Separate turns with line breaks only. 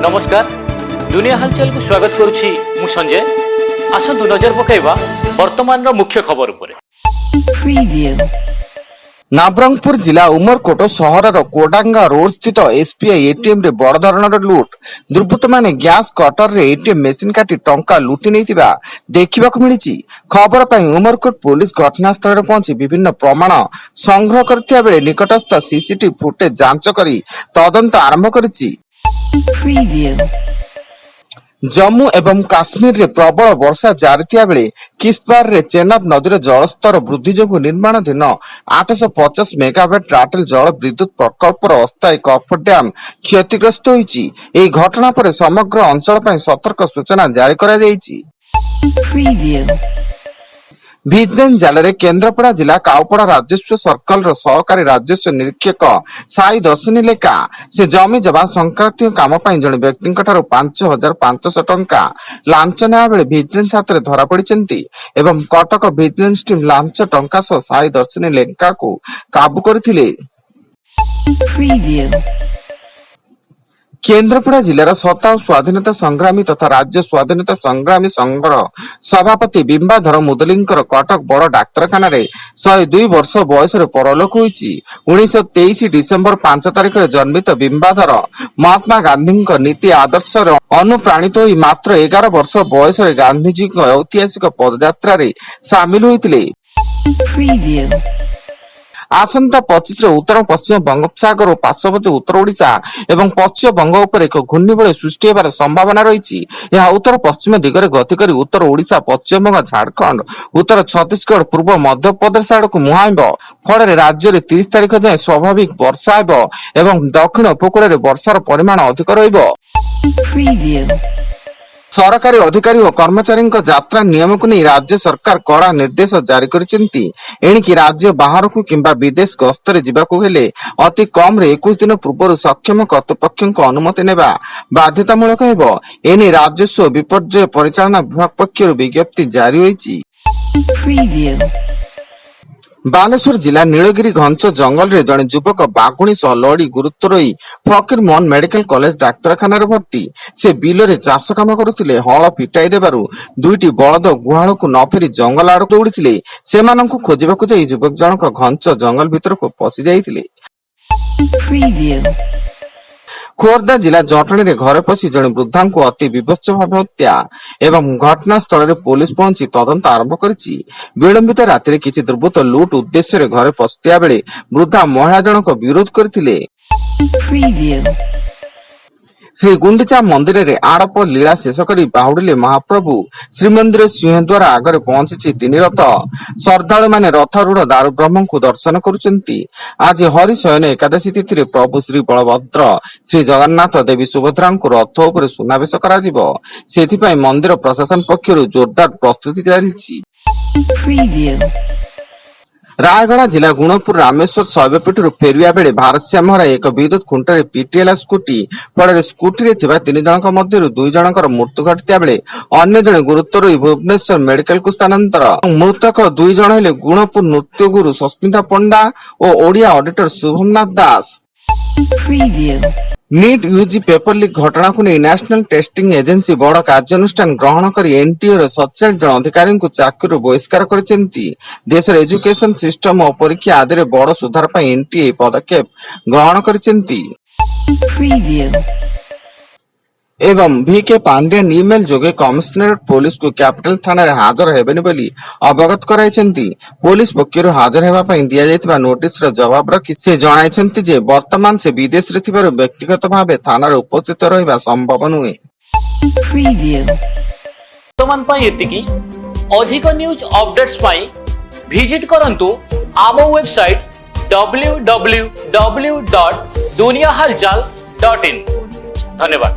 नमस्कार दुनिया हालचाल को स्वागत करुछि मु संजय। आसंतु नजर पकाइबा वर्तमान मुख्य खबर उपरे।
नवरंगपुर जिला उमरकोट सहर कोडांगा रोड स्थित एसबीआई एटीएम रे बड़ धरणर लुट। दुर्बृत्त माने गैस कटर रे एटीएम मेसिन काटी टंका लुटि नैतिबा देखिबाकु मिलिछि। खबर पई उमरकोट पुलिस घटनास्थल रे पहुंची विभिन्न प्रमाण संग्रह करथिया बेले निकटस्थ सीसीटीवी फुटेज जांच करी तदंत आरंभ करिछि। जम्मू एवं काश्मीर रे प्रबल वर्षा जारी थिया बेले किश्तवाड़ रे चेनाब नदीर जलस्तर वृद्धि जोगु निर्माणाधीन 850 मेगावाट राटेल जल विद्युत प्रकल्पर अस्थायी कफर डैम क्षतिग्रस्त होईछि। एही घटना पर समग्र अंचल पई सतर्क सूचना जारी करा जाईछि। विजिलेंस जाल केन्द्रापड़ा जिला काउपड़ा राजस्व सर्कल सहकारी राजस्व निरीक्षक साई दर्शनी लेखा से जमी जमा संक्रांतीय काम जड़े व्यक्ति 5,500 टंका लांच नेवा बेले विजिलेंस हाथ में धरा पड़ी एवं कटक विजिलेंस टीम लांच टंका सह साई दर्शनी लेखा को काबू करथिले। केन्द्रापड़ा जिलार सता स्वाधीनता संग्रामी तथा राज्य स्वाधीनता संग्रामी संघर सभापति बिंबाधर मुदलिंकर कटक बड़ डाक्तरखाना 102 वर्ष बयस परलोक होईछि। 1923 डिसेम्बर 5 तारिख जन्मित बिंबाधर महात्मा गांधी नीति आदर्श अनुप्राणित होई मात्र 11 वर्ष बयस गांधीजी ऐतिहासिक पदयात्रा सामिल होइतिले। आसंता 25 उत्तर पश्चिम बंगोपसागर और पार्श्ववर्ती उत्तर ओडिशा एवं पश्चिम बंग उपर एक घूर्णिबलय सृष्टि होबार संभावना रही। यह उत्तर पश्चिम दिगरे गति करी उत्तर ओडिशा, पश्चिम बंग, झारखंड, उत्तर छत्तीसगढ़, पूर्व मध्य प्रदेश आड़क मुहाइब। फल राज्य में 30 तारिख जाए स्वाभाविक वर्षा एवं दक्षिण उपकूल में वर्षार परिमाण अधिक रहिबो। सरकारी अधिकारी और कर्मचारी यात्रा नियम को नहीं राज्य सरकार कड़ा निर्देश जारी करिसेंती। एणिकी राज्य बाहर को किंबा विदेश गस्तरे जिबाकु हेले अति कम रे 21 दिन पूर्व सक्षम कर्तृपक्ष अनुमति नेबा बाध्यतामूलक हेबो। एने राजस्व विपर्यय परिचालना विभाग पक्षरु विज्ञप्ति जारी होईछि। बालेश्वर जिला नीलगिरी घंच जंगल रे जड़े युवक बाघुणी सह लड़ी गुरुतर रही फकीर मोहन मेडिकल कॉलेज डाक्तरखाना भर्ती। से बिल रे चाष काम करुथिले। हल फिटाई देबारु दुईटी बलद गुहाल को न फेरी जंगल आड़ दौड़िथिले। सेमानंकु खोजिबाकु जाई युवक जनक घंच जंगल भितर को पसी जाइथिले। खोर्धा जिला जटणी रे घर पसी जड़े वृद्धा को अति विभत्स भाव हत्या एवं घटनास्थल रे पुलिस पहुंची तदंत आरंभ करिछि। विलंबित राति किछि दुर्बृत्त लूट उद्देश्य रे घरे पसिया बेले वृद्धा महिला जनक विरोध करथिले। श्री गुंडिचा मंदिर रे आड़प लीला शेष करी बाहुडिले महाप्रभु। श्रीमंदिर सिंहद्वार आगरे पहुंची 3 रथ। श्रद्धालु माने रथरूढ़ दारु ब्रह्म को दर्शन करुचंती। आज हरिशयन एकादशी तिथि रे प्रभु श्री बलभद्र, श्री जगन्नाथ, देवी सुभद्रा को रथ उपर सुनावेश कराजिबो। सेथिपई मंदिर प्रशासन पक्षरु जोरदार प्रस्तुति जारी। रायगढ़ जिला गुणपुर रामेश्वर शैवपीठ फेरिया बेले भारतश्यामहरा एक विद्युत खुंटे पिटिएला स्कूटी। फल स्कूटी रे 3 जनक मध्य 2 जनकर मृत्यु घटिया बेले अन्य जने गुरुतर भुवनेश्वर मेडिकल को स्थानांतर। मृतक 2 जन हेले गुणपुर नृत्य गुरु सस्मिता पंडा और ओडिया ऑडिटर शुभमनाथ दास। नीट यूजी पेपर लीक घटना को नहीं नेशनल टेस्टिंग एजेंसी बड़ कार्यानुष्ठान ग्रहण कर एनटीए 47 जन अधिकारी को चाकरी बहिष्कार करिसेंती। देशर एजुकेशन सिस्टम और परीक्षा आदि बड़ सुधार पर एनटीए पदक्षेप ग्रहण करिसेंती। एवं VK पांड्यन ईमेल जोगे कमिश्नरेट पुलिस को कैपिटल थाना रे हाजर हेबेनी बोली अवगत कराइछंती। पुलिस पक्षरु हाजर हेबा पई दिया जायतिबा नोटिस रे जवाब रखि से जणाइछंती जे वर्तमान से विदेश रे थिबारु व्यक्तिगत भाबे थाना रे उपस्थित रहिबा संभव नुहे।
वर्तमान पई एतिकी अधिक न्यूज अपडेट्स पई विजिट करंतु आमो वेबसाइट www.duniyahalchal.in। धन्यवाद।